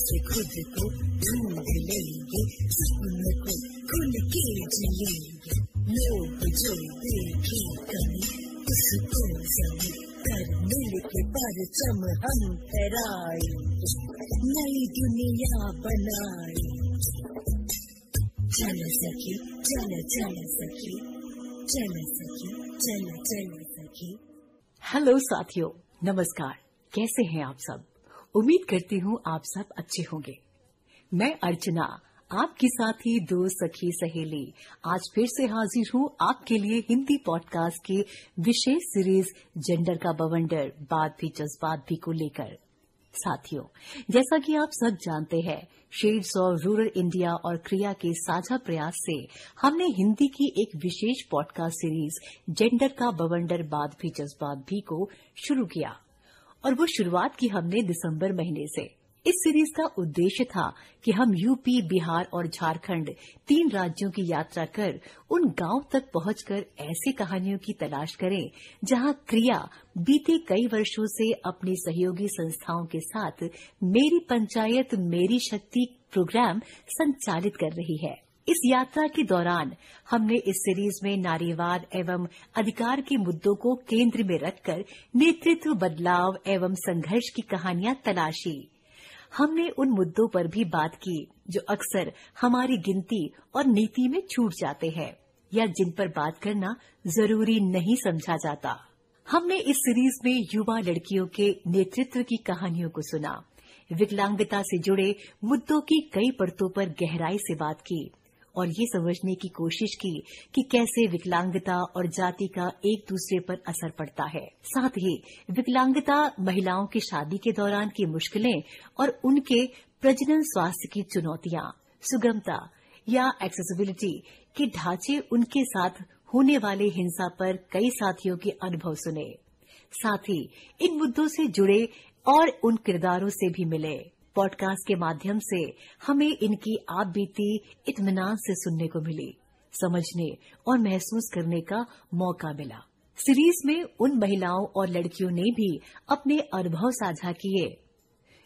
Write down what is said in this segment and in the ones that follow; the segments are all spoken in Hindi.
से खुद को ढूंढ लेंगे, सपने को खुल के जिएंगे। लोग जो देखे कमी उसको जमी कर मिल के परचम हम फहराएंगे, नई दुनिया बनाएंगे। चल सखी चल चल सखी, चल सखी चल चल सखी। हेलो साथियों, नमस्कार। कैसे हैं आप सब? उम्मीद करती हूँ आप सब अच्छे होंगे। मैं अर्चना, आपकी साथी, दोस्त, सखी, सहेली, आज फिर से हाजिर हूँ आपके लिए हिंदी पॉडकास्ट की विशेष सीरीज जेंडर का बवंडर बात भी जज्बात भी को लेकर। साथियों, जैसा कि आप सब जानते हैं, शेड्स ऑफ रूरल इंडिया और क्रिया के साझा प्रयास से हमने हिंदी की एक विशेष पॉडकास्ट सीरीज जेंडर का बवंडर बात भी जज्बात भी को शुरू किया और वो शुरुआत की हमने दिसंबर महीने से। इस सीरीज का उद्देश्य था कि हम यूपी, बिहार और झारखंड 3 राज्यों की यात्रा कर उन गांव तक पहुंचकर ऐसी कहानियों की तलाश करें जहां क्रिया बीते कई वर्षों से अपनी सहयोगी संस्थाओं के साथ मेरी पंचायत मेरी शक्ति प्रोग्राम संचालित कर रही है। इस यात्रा के दौरान हमने इस सीरीज में नारीवाद एवं अधिकार के मुद्दों को केंद्र में रखकर नेतृत्व, बदलाव एवं संघर्ष की कहानियां तलाशी। हमने उन मुद्दों पर भी बात की जो अक्सर हमारी गिनती और नीति में छूट जाते हैं या जिन पर बात करना जरूरी नहीं समझा जाता। हमने इस सीरीज में युवा लड़कियों के नेतृत्व की कहानियों को सुना, विकलांगता से जुड़े मुद्दों की कई परतों पर गहराई से बात की और ये समझने की कोशिश की कि कैसे विकलांगता और जाति का एक दूसरे पर असर पड़ता है। साथ ही विकलांगता महिलाओं की शादी के दौरान की मुश्किलें और उनके प्रजनन स्वास्थ्य की चुनौतियां, सुगमता या एक्सेसिबिलिटी के ढांचे, उनके साथ होने वाले हिंसा पर कई साथियों के अनुभव सुने। साथ ही इन मुद्दों से जुड़े और उन किरदारों से भी मिले। पॉडकास्ट के माध्यम से हमें इनकी आप बीती इत्मीनान से सुनने को मिली, समझने और महसूस करने का मौका मिला। सीरीज में उन महिलाओं और लड़कियों ने भी अपने अनुभव साझा किए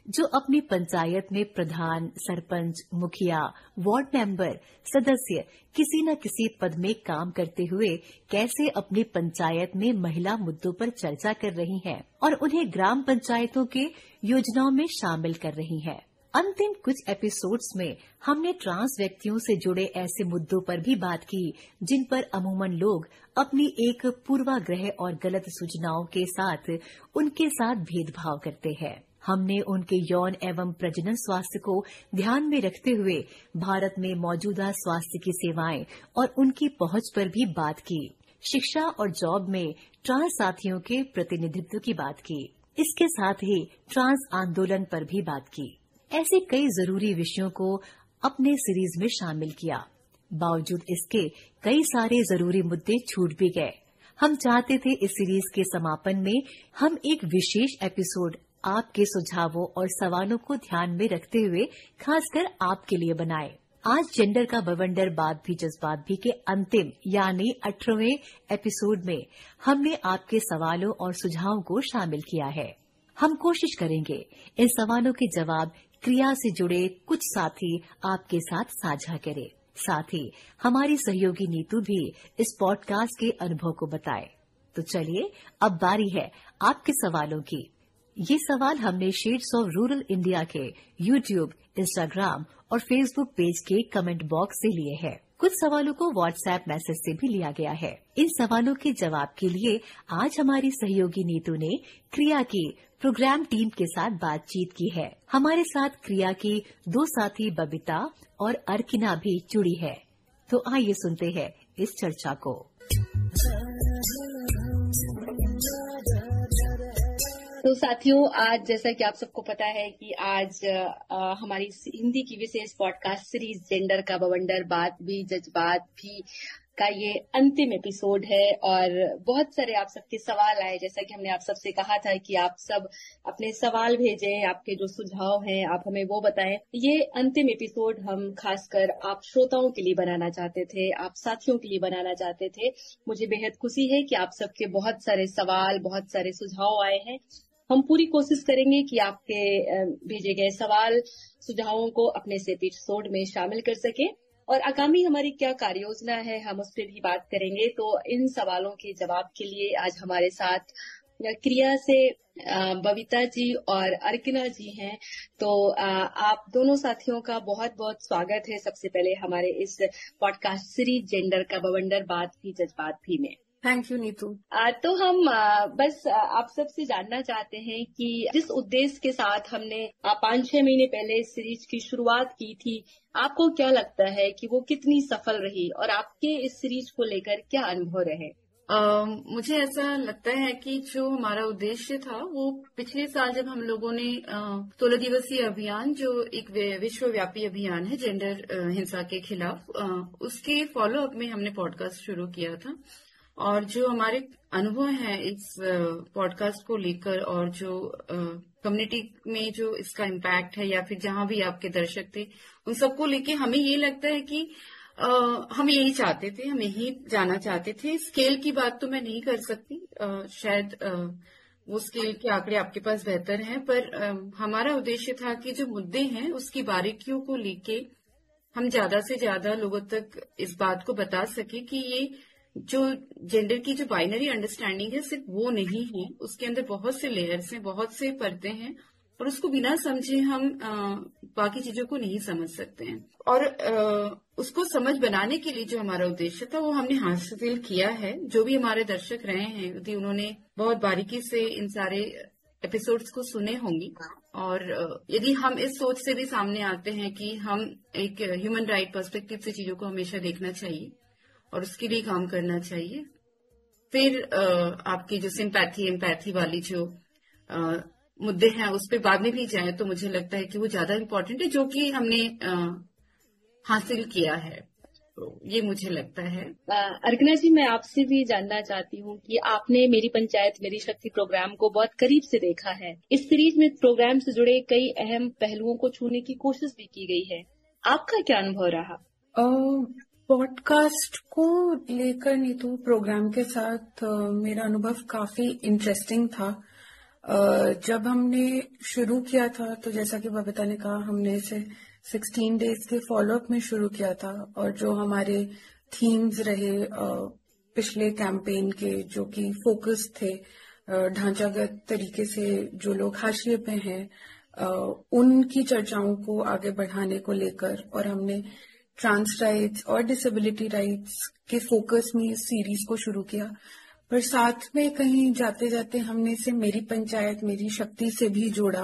जो अपनी पंचायत में प्रधान, सरपंच, मुखिया, वार्ड मेंबर, सदस्य किसी न किसी पद में काम करते हुए कैसे अपनी पंचायत में महिला मुद्दों पर चर्चा कर रही हैं और उन्हें ग्राम पंचायतों के योजनाओं में शामिल कर रही हैं। अंतिम कुछ एपिसोड्स में हमने ट्रांस व्यक्तियों से जुड़े ऐसे मुद्दों पर भी बात की जिन पर अमूमन लोग अपनी एक पूर्वाग्रह और गलत सूचनाओं के साथ उनके साथ भेदभाव करते हैं। हमने उनके यौन एवं प्रजनन स्वास्थ्य को ध्यान में रखते हुए भारत में मौजूदा स्वास्थ्य की सेवाएं और उनकी पहुंच पर भी बात की। शिक्षा और जॉब में ट्रांस साथियों के प्रतिनिधित्व की बात की। इसके साथ ही ट्रांस आंदोलन पर भी बात की। ऐसे कई जरूरी विषयों को अपने सीरीज में शामिल किया। बावजूद इसके कई सारे जरूरी मुद्दे छूट भी गए। हम चाहते थे इस सीरीज के समापन में हम एक विशेष एपिसोड आपके सुझावों और सवालों को ध्यान में रखते हुए खासकर आपके लिए बनाए। आज जेंडर का बवंडर बात भी जज्बात भी के अंतिम यानी 18वें एपिसोड में हमने आपके सवालों और सुझावों को शामिल किया है। हम कोशिश करेंगे इन सवालों के जवाब क्रिया से जुड़े कुछ साथी आपके साथ साझा करें। साथ ही हमारी सहयोगी नीतू भी इस पॉडकास्ट के अनुभव को बताए। तो चलिए, अब बारी है आपके सवालों की। ये सवाल हमने शेड्स ऑफ रूरल इंडिया के यूट्यूब, इंस्टाग्राम और फेसबुक पेज के कमेंट बॉक्स से लिए हैं। कुछ सवालों को व्हाट्सएप मैसेज से भी लिया गया है। इन सवालों के जवाब के लिए आज हमारी सहयोगी नीतू ने क्रिया की प्रोग्राम टीम के साथ बातचीत की है। हमारे साथ क्रिया की 2 साथी बबीता और अर्किना भी जुड़ी है। तो आइए सुनते हैं इस चर्चा को। तो साथियों, आज जैसा कि आप सबको पता है कि आज हमारी हिंदी की विशेष पॉडकास्ट सीरीज जेंडर का बवंडर बात भी जज्बात भी का ये अंतिम एपिसोड है और बहुत सारे आप सबके सवाल आए। जैसा कि हमने आप सबसे कहा था कि आप सब अपने सवाल भेजें, आपके जो सुझाव हैं आप हमें वो बताएं। ये अंतिम एपिसोड हम खासकर आप श्रोताओं के लिए बनाना चाहते थे, आप साथियों के लिए बनाना चाहते थे। मुझे बेहद खुशी है कि आप सबके बहुत सारे सवाल, बहुत सारे सुझाव आए हैं। हम पूरी कोशिश करेंगे कि आपके भेजे गए सवाल सुझावों को अपने इस एपिसोड में शामिल कर सके और आगामी हमारी क्या कार्य योजना है हम उस पर भी बात करेंगे। तो इन सवालों के जवाब के लिए आज हमारे साथ क्रिया से बबीता जी और अर्चना जी हैं। तो आप दोनों साथियों का बहुत बहुत स्वागत है सबसे पहले हमारे इस पॉडकास्ट सीरीज जेंडर का बवंडर बात भी जज्बात भी में। Thank you Neetu. तो हम बस आप सबसे जानना चाहते हैं कि जिस उद्देश्य के साथ हमने 5-6 महीने पहले इस सीरीज की शुरुआत की थी, आपको क्या लगता है कि वो कितनी सफल रही और आपके इस सीरीज को लेकर क्या अनुभव रहे? मुझे ऐसा लगता है कि जो हमारा उद्देश्य था वो पिछले साल जब हम लोगों ने 16 दिवसीय अभियान जो एक विश्वव्यापी अभियान है जेंडर हिंसा के खिलाफ, उसके फॉलो अप में हमने पॉडकास्ट शुरू किया था। और जो हमारे अनुभव हैं इस पॉडकास्ट को लेकर और जो कम्युनिटी में जो इसका इम्पैक्ट है या फिर जहां भी आपके दर्शक थे उन सबको लेके हमें ये लगता है कि हम यही चाहते थे, हम यही जाना चाहते थे। स्केल की बात तो मैं नहीं कर सकती, शायद वो स्केल के आंकड़े आपके पास बेहतर हैं, पर हमारा उद्देश्य था कि जो मुद्दे हैं उसकी बारीकियों को लेके हम ज्यादा से ज्यादा लोगों तक इस बात को बता सके कि ये जो जेंडर की जो बाइनरी अंडरस्टैंडिंग है सिर्फ वो नहीं है, उसके अंदर बहुत से लेयर्स हैं, बहुत से परतें हैं और उसको बिना समझे हम बाकी चीजों को नहीं समझ सकते हैं। और उसको समझ बनाने के लिए जो हमारा उद्देश्य था वो हमने हासिल किया है। जो भी हमारे दर्शक रहे हैं यदि उन्होंने बहुत बारीकी से इन सारे एपिसोड्स को सुने होंगे और यदि हम इस सोच से भी सामने आते हैं कि हम एक ह्यूमन राइट पर्सपेक्टिव से चीजों को हमेशा देखना चाहिए और उसके लिए काम करना चाहिए, फिर आपकी जो सिंपैथी एम्पैथी वाली जो मुद्दे हैं उस पर बाद में भी जाए तो मुझे लगता है कि वो ज्यादा इम्पोर्टेंट है, जो कि हमने हासिल किया है। तो ये मुझे लगता है। अर्चना जी, मैं आपसे भी जानना चाहती हूँ कि आपने मेरी पंचायत मेरी शक्ति प्रोग्राम को बहुत करीब से देखा है। इस सीरीज में प्रोग्राम से जुड़े कई अहम पहलुओं को छूने की कोशिश भी की गई है, आपका क्या अनुभव रहा? पॉडकास्ट को लेकर नीतू प्रोग्राम के साथ मेरा अनुभव काफी इंटरेस्टिंग था। जब हमने शुरू किया था तो जैसा कि बबीता ने कहा, हमने इसे 16 डेज के फॉलोअप में शुरू किया था और जो हमारे थीम्स रहे पिछले कैंपेन के, जो कि फोकस थे ढांचागत तरीके से जो लोग हाशिए पे हैं उनकी चर्चाओं को आगे बढ़ाने को लेकर, और हमने ट्रांस राइट्स और डिसेबिलिटी राइट्स के फोकस में इस सीरीज को शुरू किया। पर साथ में कहीं जाते जाते हमने इसे मेरी पंचायत मेरी शक्ति से भी जोड़ा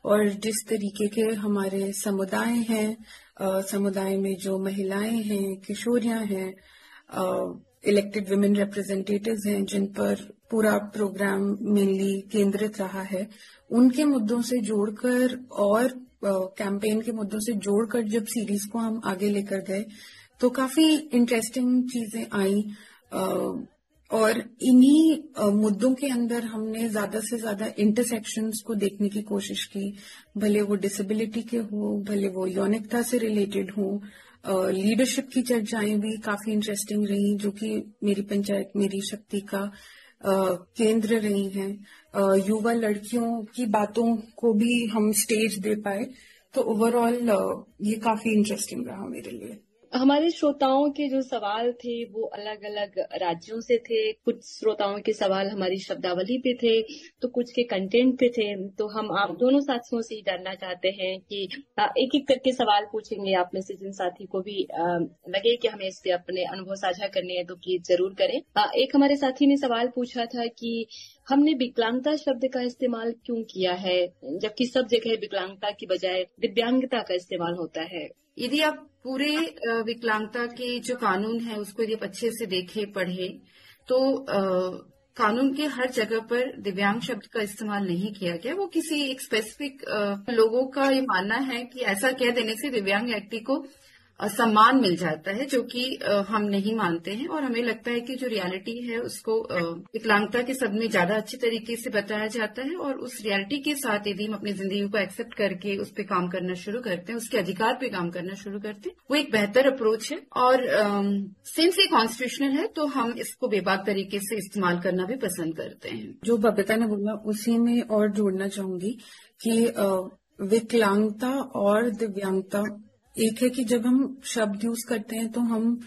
और जिस तरीके के हमारे समुदाय हैं, समुदाय में जो महिलाएं हैं, किशोरियां हैं, इलेक्टेड विमेन रिप्रेजेंटेटिव्स हैं, जिन पर पूरा प्रोग्राम मेनली केंद्रित रहा है, उनके मुद्दों से जोड़कर और कैंपेन के मुद्दों से जोड़कर जब सीरीज को हम आगे लेकर गए तो काफी इंटरेस्टिंग चीजें आई। और इन्हीं मुद्दों के अंदर हमने ज्यादा से ज्यादा इंटरसेक्शंस को देखने की कोशिश की, भले वो डिसेबिलिटी के हो, भले वो यौनिकता से रिलेटेड हो। लीडरशिप की चर्चाएं भी काफी इंटरेस्टिंग रही, जो कि मेरी पंचायत मेरी शक्ति का केंद्र रही हैं। युवा लड़कियों की बातों को भी हम स्टेज दे पाए, तो ओवरऑल ये काफी इंटरेस्टिंग रहा मेरे लिए। हमारे श्रोताओं के जो सवाल थे वो अलग अलग राज्यों से थे। कुछ श्रोताओं के सवाल हमारी शब्दावली पे थे तो कुछ के कंटेंट पे थे। तो हम आप दोनों साथियों से ही जानना चाहते हैं कि एक एक करके सवाल पूछेंगे। आप में से जिन साथी को भी लगे कि हमें इस पे अपने अनुभव साझा करने हैं तो प्लीज जरूर करें। एक हमारे साथी ने सवाल पूछा था कि हमने विकलांगता शब्द का इस्तेमाल क्यों किया है, जबकि सब जगह विकलांगता की बजाय दिव्यांगता का इस्तेमाल होता है। यदि आप पूरे विकलांगता के जो कानून है उसको यदि आप अच्छे से देखे पढ़े तो कानून के हर जगह पर दिव्यांग शब्द का इस्तेमाल नहीं किया गया। वो किसी एक स्पेसिफिक लोगों का ये मानना है कि ऐसा कह देने से दिव्यांग व्यक्ति को सम्मान मिल जाता है, जो कि हम नहीं मानते हैं। और हमें लगता है कि जो रियलिटी है उसको विकलांगता के शब्द में ज्यादा अच्छी तरीके से बताया जाता है, और उस रियलिटी के साथ यदि हम अपनी जिंदगी को एक्सेप्ट करके उस पर काम करना शुरू करते हैं, उसके अधिकार पे काम करना शुरू करते हैं, वो एक बेहतर अप्रोच है। और सिंस ये कॉन्स्टिट्यूशनल है तो हम इसको बेबाक तरीके से इस्तेमाल करना भी पसंद करते हैं। जो बबीता ने बोला उसी में और जोड़ना चाहूंगी कि विकलांगता और दिव्यांगता एक है कि जब हम शब्द यूज करते हैं तो हम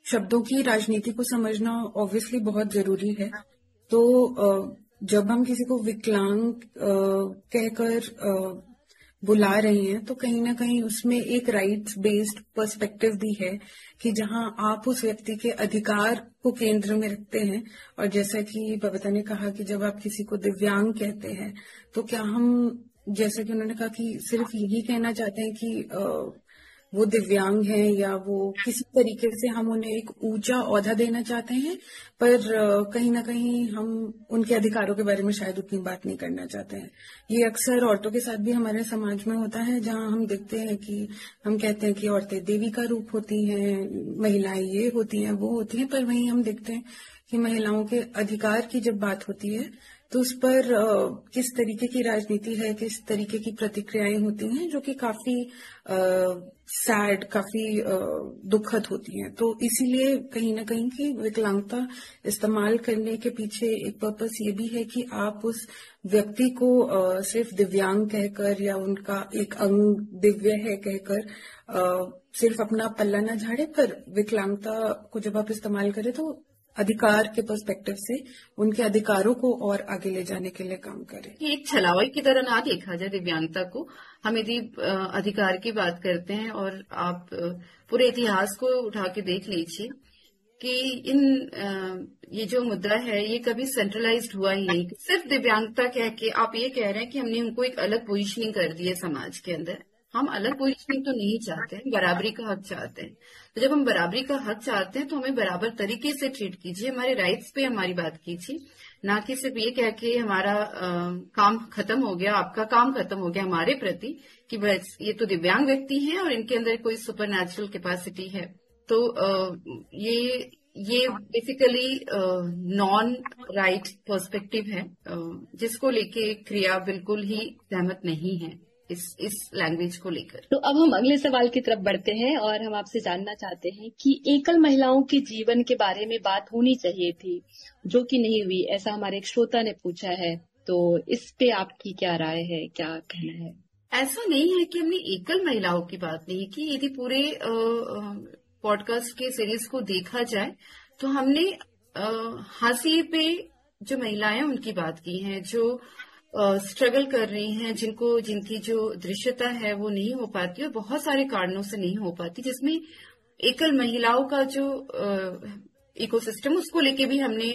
शब्दों की राजनीति को समझना ऑब्वियसली बहुत जरूरी है। तो जब हम किसी को विकलांग कहकर बुला रहे हैं तो कहीं ना कहीं उसमें एक राइट्स बेस्ड पर्सपेक्टिव भी है कि जहां आप उस व्यक्ति के अधिकार को केंद्र में रखते हैं। और जैसा कि बबीता ने कहा कि जब आप किसी को दिव्यांग कहते हैं तो क्या हम, जैसा कि उन्होंने कहा कि सिर्फ यही कहना चाहते हैं कि वो दिव्यांग हैं या वो किसी तरीके से हम उन्हें एक ऊंचा ओहदा देना चाहते हैं, पर कहीं ना कहीं हम उनके अधिकारों के बारे में शायद उतनी बात नहीं करना चाहते हैं। ये अक्सर औरतों के साथ भी हमारे समाज में होता है, जहां हम देखते हैं कि हम कहते हैं कि औरतें देवी का रूप होती हैं, महिलाएं ये होती हैं वो होती हैं, पर वहीं हम देखते हैं कि महिलाओं के अधिकार की जब बात होती है तो उस पर किस तरीके की राजनीति है, किस तरीके की प्रतिक्रियाएं होती हैं, जो कि काफी सैड, काफी दुखद होती हैं। तो इसीलिए कहीं ना कहीं की विकलांगता इस्तेमाल करने के पीछे एक पर्पस ये भी है कि आप उस व्यक्ति को सिर्फ दिव्यांग कहकर या उनका एक अंग दिव्य है कहकर सिर्फ अपना पल्ला न झाड़े, पर विकलांगता को जब आप इस्तेमाल करें तो अधिकार के पर्सपेक्टिव से उनके अधिकारों को और आगे ले जाने के लिए काम करें। एक छलावई की तरह ना देखा जाए दिव्यांगता को। हम यदि अधिकार की बात करते हैं और आप पूरे इतिहास को उठा के देख लीजिए कि ये जो मुद्दा है ये कभी सेंट्रलाइज्ड हुआ ही नहीं। सिर्फ दिव्यांगता कह के आप ये कह रहे हैं कि हमने उनको एक अलग पोजीशनिंग कर दी है समाज के अंदर। हम अलग पोजीशनिंग तो नहीं चाहते हैं, बराबरी का हक चाहते हैं। तो जब हम बराबरी का हक चाहते हैं तो हमें बराबर तरीके से ट्रीट कीजिए, हमारे राइट्स पे हमारी बात कीजिए, ना कि सिर्फ ये कह के हमारा काम खत्म हो गया, आपका काम खत्म हो गया हमारे प्रति कि बस ये तो दिव्यांग व्यक्ति हैं और इनके अंदर कोई सुपर नेचुरल कैपेसिटी है। तो ये बेसिकली नॉन राइट पर्सपेक्टिव है, जिसको लेके क्रिया बिल्कुल ही सहमत नहीं है इस लैंग्वेज को लेकर। तो अब हम अगले सवाल की तरफ बढ़ते हैं और हम आपसे जानना चाहते हैं कि एकल महिलाओं के जीवन के बारे में बात होनी चाहिए थी, जो कि नहीं हुई, ऐसा हमारे एक श्रोता ने पूछा है। तो इस पे आपकी क्या राय है, क्या कहना है? ऐसा नहीं है कि हमने एकल महिलाओं की बात नहीं की। यदि पूरे पॉडकास्ट के सीरीज को देखा जाए तो हमने हाशिए पे जो महिलाएं उनकी बात की है, जो स्ट्रगल कर रही हैं, जिनकी जो दृश्यता है वो नहीं हो पाती और बहुत सारे कारणों से नहीं हो पाती, जिसमें एकल महिलाओं का जो इकोसिस्टम उसको लेके भी हमने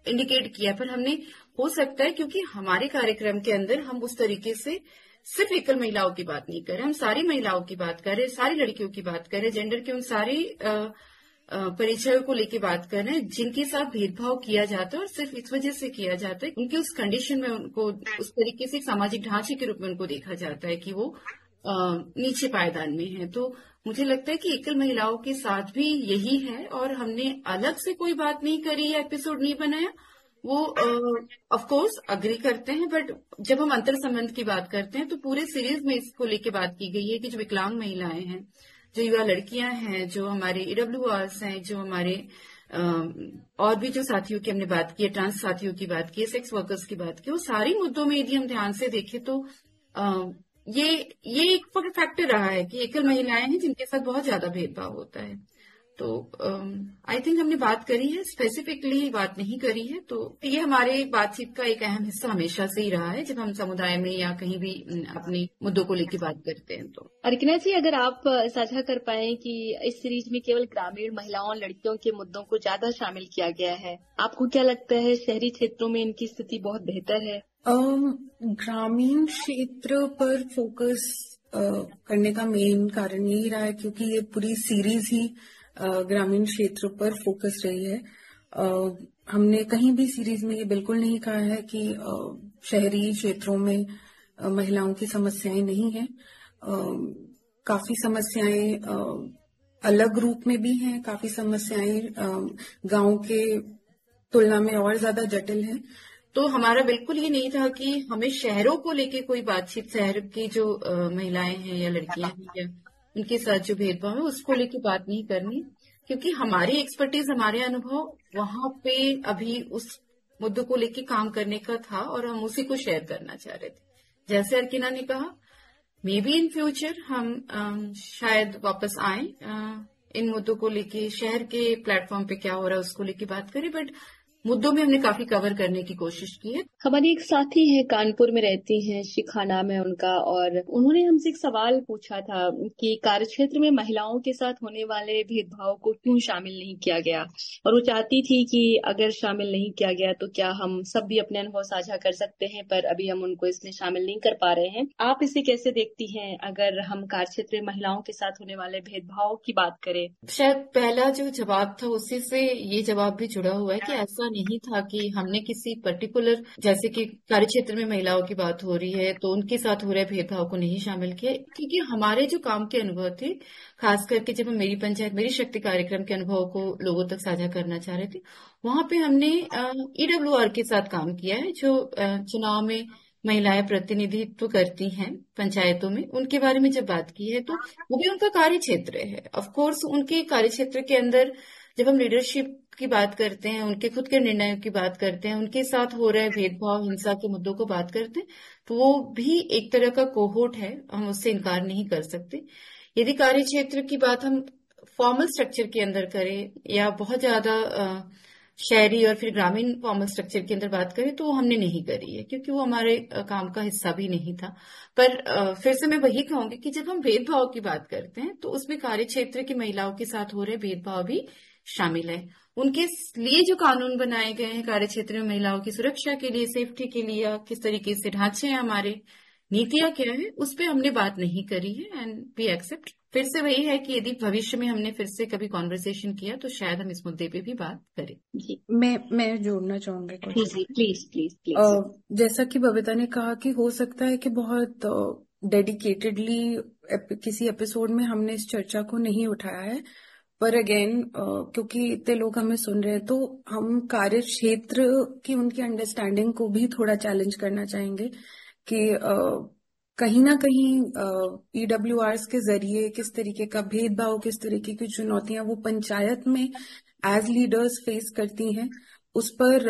इंडिकेट किया। पर हमने हो सकता है क्योंकि हमारे कार्यक्रम के अंदर हम उस तरीके से सिर्फ एकल महिलाओं की बात नहीं कर रहे, हम सारी महिलाओं की बात कर रहे, सारी लड़कियों की बात कर रहे, जेंडर के उन सारी परिचयों को लेके बात कर रहे हैं जिनके साथ भेदभाव किया जाता है और सिर्फ इस वजह से किया जाता है उनके उस कंडीशन में उनको उस तरीके से सामाजिक ढांचे के रूप में उनको देखा जाता है कि वो नीचे पायदान में है। तो मुझे लगता है कि एकल महिलाओं के साथ भी यही है और हमने अलग से कोई बात नहीं करी या एपिसोड नहीं बनाया। वो ऑफ कोर्स अग्री करते हैं, बट जब हम अंतर संबंध की बात करते हैं तो पूरे सीरीज में इसको लेके बात की गई है कि जो विकलांग महिलाएं हैं, जो युवा लड़कियां हैं, जो हमारे EWRs हैं, जो हमारे और भी जो साथियों की हमने बात की है, ट्रांस साथियों की बात की है, सेक्स वर्कर्स की बात की, वो सारी मुद्दों में यदि हम ध्यान से देखें तो ये एक फैक्टर रहा है कि एकल महिलाएं हैं जिनके साथ बहुत ज्यादा भेदभाव होता है। तो आई थिंक हमने बात करी है, स्पेसिफिकली बात नहीं करी है। तो ये हमारे बातचीत का एक अहम हिस्सा हमेशा से ही रहा है जब हम समुदाय में या कहीं भी अपने मुद्दों को लेकर बात करते हैं। तो अर्चना जी, अगर आप साझा कर पाए कि इस सीरीज में केवल ग्रामीण महिलाओं और लड़कियों के मुद्दों को ज्यादा शामिल किया गया है, आपको क्या लगता है शहरी क्षेत्रों में इनकी स्थिति बहुत बेहतर है? ग्रामीण क्षेत्र पर फोकस करने का मेन कारण यही रहा है क्योंकि ये पूरी सीरीज ही ग्रामीण क्षेत्र पर फोकस रही है। हमने कहीं भी सीरीज में ये बिल्कुल नहीं कहा है कि शहरी क्षेत्रों में महिलाओं की समस्याएं नहीं है। काफी समस्याएं अलग रूप में भी हैं, काफी समस्याएं गांव के तुलना में और ज्यादा जटिल हैं। तो हमारा बिल्कुल ये नहीं था कि हमें शहरों को लेके कोई बातचीत, शहर की जो महिलाएं हैं या लड़कियां हैं या उनके साथ जो भेदभाव है उसको लेके बात नहीं करनी, क्योंकि हमारी एक्सपर्टीज, हमारे अनुभव वहां पे अभी उस मुद्दों को लेके काम करने का था और हम उसी को शेयर करना चाह रहे थे। जैसे अर्किना ने कहा, मे बी इन फ्यूचर हम शायद वापस आए इन मुद्दों को लेके, शहर के प्लेटफॉर्म पे क्या हो रहा है उसको लेके बात करें, बट मुद्दों में हमने काफी कवर करने की कोशिश की है। हमारी एक साथी है, कानपुर में रहती हैं, शिखा नाम है उनका, और उन्होंने हमसे एक सवाल पूछा था कि कार्यक्षेत्र में महिलाओं के साथ होने वाले भेदभाव को क्यों शामिल नहीं किया गया, और वो चाहती थी कि अगर शामिल नहीं किया गया तो क्या हम सब भी अपने अनुभव साझा कर सकते हैं, पर अभी हम उनको इसमें शामिल नहीं कर पा रहे हैं। आप इसे कैसे देखती हैं अगर हम कार्यक्षेत्र में महिलाओं के साथ होने वाले भेदभाव की बात करें? शायद पहला जो जवाब था उसी से ये जवाब भी जुड़ा हुआ है कि ऐसा नहीं था कि हमने किसी पर्टिकुलर, जैसे कि कार्यक्षेत्र में महिलाओं की बात हो रही है तो उनके साथ हो रहे भेदभाव को नहीं शामिल किया, क्योंकि हमारे जो काम के अनुभव थे, खास करके जब हम मेरी पंचायत मेरी शक्ति कार्यक्रम के अनुभव को लोगों तक साझा करना चाह रहे थे, वहां पे हमने EWR के साथ काम किया है, जो चुनाव में महिलाएं प्रतिनिधित्व करती हैं पंचायतों में। उनके बारे में जब बात की है तो वो भी उनका कार्य क्षेत्र है। ऑफ कोर्स उनके कार्य क्षेत्र के अंदर जब हम लीडरशिप की बात करते हैं, उनके खुद के निर्णयों की बात करते हैं, उनके साथ हो रहे भेदभाव, हिंसा के मुद्दों को बात करते हैं, तो वो भी एक तरह का कोहोर्ट है, हम उससे इनकार नहीं कर सकते। यदि कार्य क्षेत्र की बात हम फॉर्मल स्ट्रक्चर के अंदर करें या बहुत ज्यादा शहरी और फिर ग्रामीण फॉर्मल स्ट्रक्चर के अंदर बात करें तो वो हमने नहीं करी है, क्योंकि वो हमारे काम का हिस्सा भी नहीं था। पर फिर से मैं वही कहूंगी कि जब हम भेदभाव की बात करते हैं तो उसमें कार्य क्षेत्र की महिलाओं के साथ हो रहे भेदभाव भी शामिल है। उनके लिए जो कानून बनाए गए हैं कार्य क्षेत्र में महिलाओं की सुरक्षा के लिए, सेफ्टी के लिए, या किस तरीके से ढांचे हैं हमारे, नीतियां क्या है, उस पर हमने बात नहीं करी है एंड वी एक्सेप्ट। फिर से वही है कि यदि भविष्य में हमने फिर से कभी कॉन्वर्सेशन किया तो शायद हम इस मुद्दे पे भी बात करें। जी, मैं जोड़ना चाहूंगी कुछ। Please please please. जैसा कि बबीता ने कहा कि हो सकता है कि बहुत डेडिकेटेडली किसी एपिसोड में हमने इस चर्चा को नहीं उठाया है, पर अगेन क्योंकि इतने लोग हमें सुन रहे हैं तो हम कार्य क्षेत्र की उनकी अंडरस्टैंडिंग को भी थोड़ा चैलेंज करना चाहेंगे कि कहीं ना कहीं EWRs के जरिए किस तरीके का भेदभाव, किस तरीके की चुनौतियां वो पंचायत में एज लीडर्स फेस करती हैं, उस पर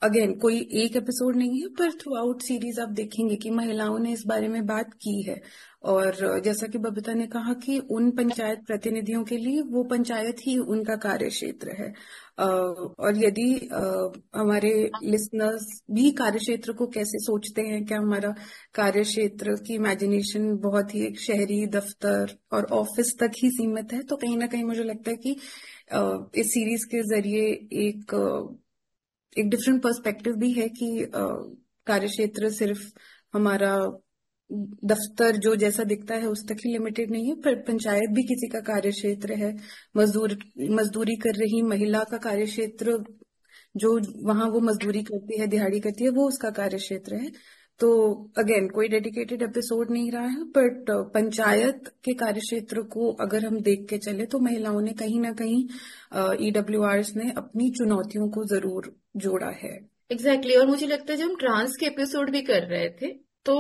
अगेन कोई एक एपिसोड नहीं है, पर थ्रू आउट सीरीज आप देखेंगे कि महिलाओं ने इस बारे में बात की है। और जैसा कि बबीता ने कहा कि उन पंचायत प्रतिनिधियों के लिए वो पंचायत ही उनका कार्य क्षेत्र है। और यदि हमारे लिसनर्स भी कार्य क्षेत्र को कैसे सोचते हैं, क्या हमारा कार्य क्षेत्र की इमेजिनेशन बहुत ही एक शहरी दफ्तर और ऑफिस तक ही सीमित है, तो कहीं ना कहीं मुझे लगता है कि इस सीरीज के जरिए एक डिफरेंट पर्सपेक्टिव भी है कि कार्य क्षेत्र सिर्फ हमारा दफ्तर जो जैसा दिखता है उस तक ही लिमिटेड नहीं है, पर पंचायत भी किसी का कार्य क्षेत्र है। मजदूरी कर रही महिला का कार्य क्षेत्र, जो वहां वो मजदूरी करती है, दिहाड़ी करती है, वो उसका कार्य क्षेत्र है। तो अगेन कोई डेडिकेटेड एपिसोड नहीं रहा है, बट पंचायत के कार्य क्षेत्र को अगर हम देख के चले तो महिलाओं ने कहीं ना कहीं EWRs ने अपनी चुनौतियों को जरूर जोड़ा है। एग्जैक्टली। और मुझे लगता है जब हम ट्रांस के एपिसोड भी कर रहे थे तो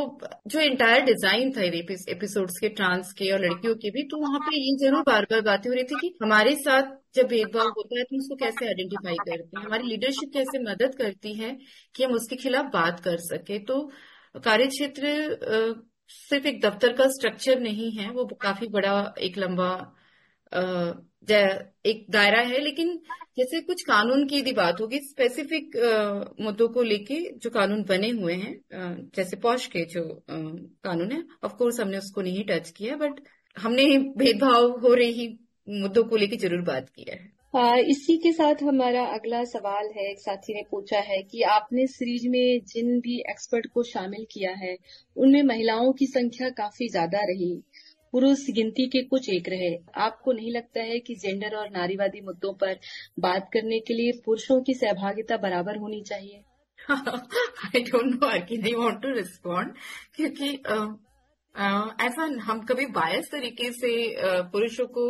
जो एंटायर डिजाइन था एपिसोड्स के, ट्रांस के और लड़कियों के भी, तो वहां पे ये जरूर बार बार बातें हो रही थी कि हमारे साथ जब भेदभाव होता है तो उसको कैसे आइडेंटिफाई करते हैं, हमारी लीडरशिप कैसे मदद करती है कि हम उसके खिलाफ बात कर सके। तो कार्य क्षेत्र सिर्फ एक दफ्तर का स्ट्रक्चर नहीं है, वो काफी बड़ा एक लंबा एक दायरा है। लेकिन जैसे कुछ कानून की यदि बात होगी, स्पेसिफिक मुद्दों को लेके जो कानून बने हुए हैं, जैसे पॉश के जो कानून है, ऑफ कोर्स हमने उसको नहीं टच किया, बट हमने भेदभाव हो रही मुद्दों को लेके जरूर बात किया है। इसी के साथ हमारा अगला सवाल है, एक साथी ने पूछा है कि आपने सीरीज में जिन भी एक्सपर्ट को शामिल किया है उनमें महिलाओं की संख्या काफी ज्यादा रही, पुरुष गिनती के कुछ एक रहे। आपको नहीं लगता है कि जेंडर और नारीवादी मुद्दों पर बात करने के लिए पुरुषों की सहभागिता बराबर होनी चाहिए? I don't know, I want to respond, क्योंकि ऐसा हम कभी बायस तरीके से पुरुषों को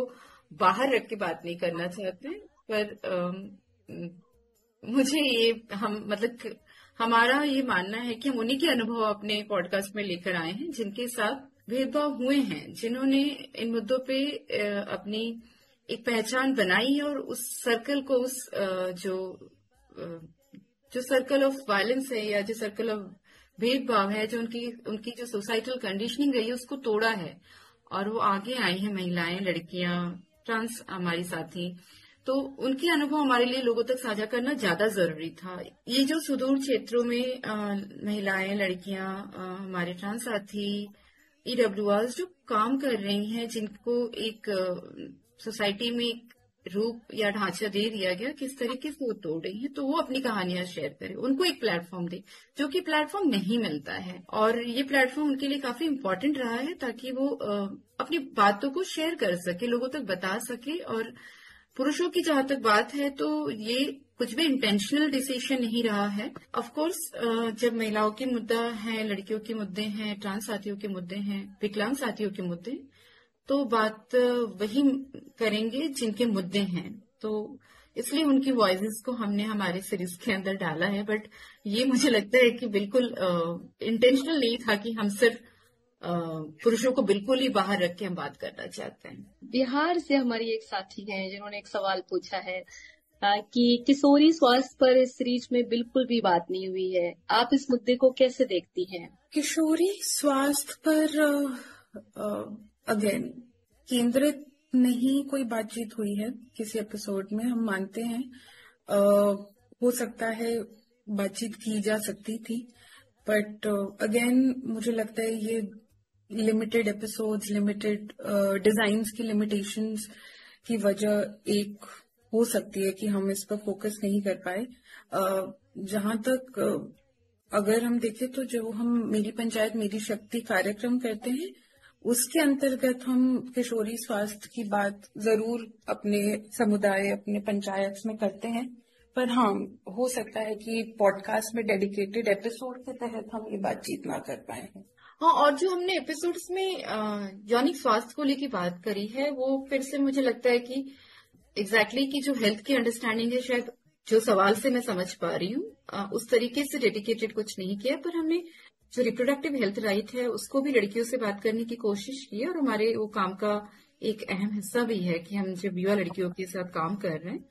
बाहर रख के बात नहीं करना चाहते, पर मुझे ये हमारा ये मानना है कि हम उन्हीं के अनुभव अपने पॉडकास्ट में लेकर आए हैं जिनके साथ भेदभाव हुए हैं, जिन्होंने इन मुद्दों पे अपनी एक पहचान बनाई है और उस सर्कल को जो सर्कल ऑफ वायलेंस है या जो सर्कल ऑफ भेदभाव है, जो उनकी जो सोसाइटल कंडीशनिंग रही है उसको तोड़ा है और वो आगे आई हैं, महिलाएं, लड़कियां, ट्रांस हमारी साथी। तो उनके अनुभव हमारे लिए लोगों तक साझा करना ज्यादा जरूरी था। ये जो सुदूर क्षेत्रों में महिलाएं, लड़कियां, हमारे ट्रांस साथी, ईडब्ल्यूआर जो काम कर रही हैं, जिनको एक सोसाइटी में एक रूप या ढांचा दे दिया गया, किस तरीके से वो तोड़ रही है, तो वो अपनी कहानियां शेयर करें, उनको एक प्लेटफॉर्म दे, जो कि प्लेटफॉर्म नहीं मिलता है। और ये प्लेटफॉर्म उनके लिए काफी इम्पोर्टेंट रहा है ताकि वो अपनी बातों को शेयर कर सके, लोगों तक बता सके। और पुरुषों की जहां तक बात है तो ये कुछ भी इंटेंशनल डिसीजन नहीं रहा है। ऑफ कोर्स जब महिलाओं के मुद्दा है, लड़कियों के मुद्दे हैं, ट्रांस साथियों के मुद्दे हैं, विकलांग साथियों के मुद्दे, तो बात वही करेंगे जिनके मुद्दे हैं। तो इसलिए उनकी वॉइसेस को हमने हमारे सीरीज के अंदर डाला है। बट ये मुझे लगता है कि बिल्कुल इंटेंशनल नहीं था कि हम सिर्फ पुरुषों को बिल्कुल ही बाहर रख के हम बात करना चाहते हैं। बिहार से हमारी एक साथी हैं जिन्होंने एक सवाल पूछा है कि किशोरी स्वास्थ्य पर इस सीरीज में बिल्कुल भी बात नहीं हुई है, आप इस मुद्दे को कैसे देखती हैं? किशोरी स्वास्थ्य पर अगेन केंद्रित नहीं कोई बातचीत हुई है किसी एपिसोड में, हम मानते हैं। हो सकता है बातचीत की जा सकती थी, बट अगेन मुझे लगता है ये लिमिटेड एपिसोड्स, लिमिटेड डिजाइन्स की लिमिटेशंस की वजह एक हो सकती है कि हम इस पर फोकस नहीं कर पाए। जहां तक अगर हम देखें तो जो हम मेरी पंचायत मेरी शक्ति कार्यक्रम करते हैं, उसके अंतर्गत हम किशोरी स्वास्थ्य की बात जरूर अपने समुदाय, अपने पंचायत में करते हैं। पर हाँ, हो सकता है कि पॉडकास्ट में डेडिकेटेड एपिसोड के तहत हम ये बातचीत ना कर पाए हैं। हाँ, और जो हमने एपिसोड्स में यौनिक स्वास्थ्य को लेकर बात करी है, वो फिर से मुझे लगता है कि एग्जैक्टली कि जो हेल्थ की अंडरस्टैंडिंग है, शायद जो सवाल से मैं समझ पा रही हूँ उस तरीके से डेडिकेटेड कुछ नहीं किया, पर हमने जो रिप्रोडक्टिव हेल्थ राइट है उसको भी लड़कियों से बात करने की कोशिश की है। और हमारे वो काम का एक अहम हिस्सा भी है कि हम जब युवा लड़कियों के साथ काम कर रहे हैं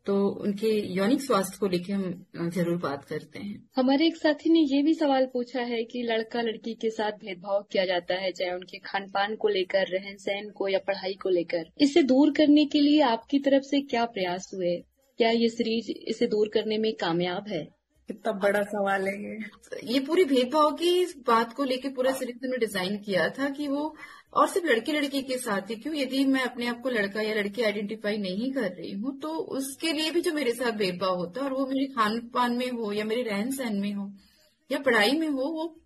तो उनके यौनिक स्वास्थ्य को लेकर हम जरूर बात करते हैं। हमारे एक साथी ने ये भी सवाल पूछा है कि लड़का लड़की के साथ भेदभाव किया जाता है, चाहे उनके खान पान को लेकर, रहन सहन को या पढ़ाई को लेकर। इसे दूर करने के लिए आपकी तरफ से क्या प्रयास हुए? क्या ये सीरीज इसे दूर करने में कामयाब है? कितना बड़ा सवाल है ये पूरी भेदभाव की बात को लेकर पूरा सीरीज में डिजाइन किया था कि वो और सिर्फ लड़के लड़की के साथ ही क्यों, यदि मैं अपने आप को लड़का या लड़की आइडेंटिफाई नहीं कर रही हूँ तो उसके लिए भी जो मेरे साथ भेदभाव होता है, और वो मेरे खान पान में हो या मेरे रहन सहन में हो या पढ़ाई में हो,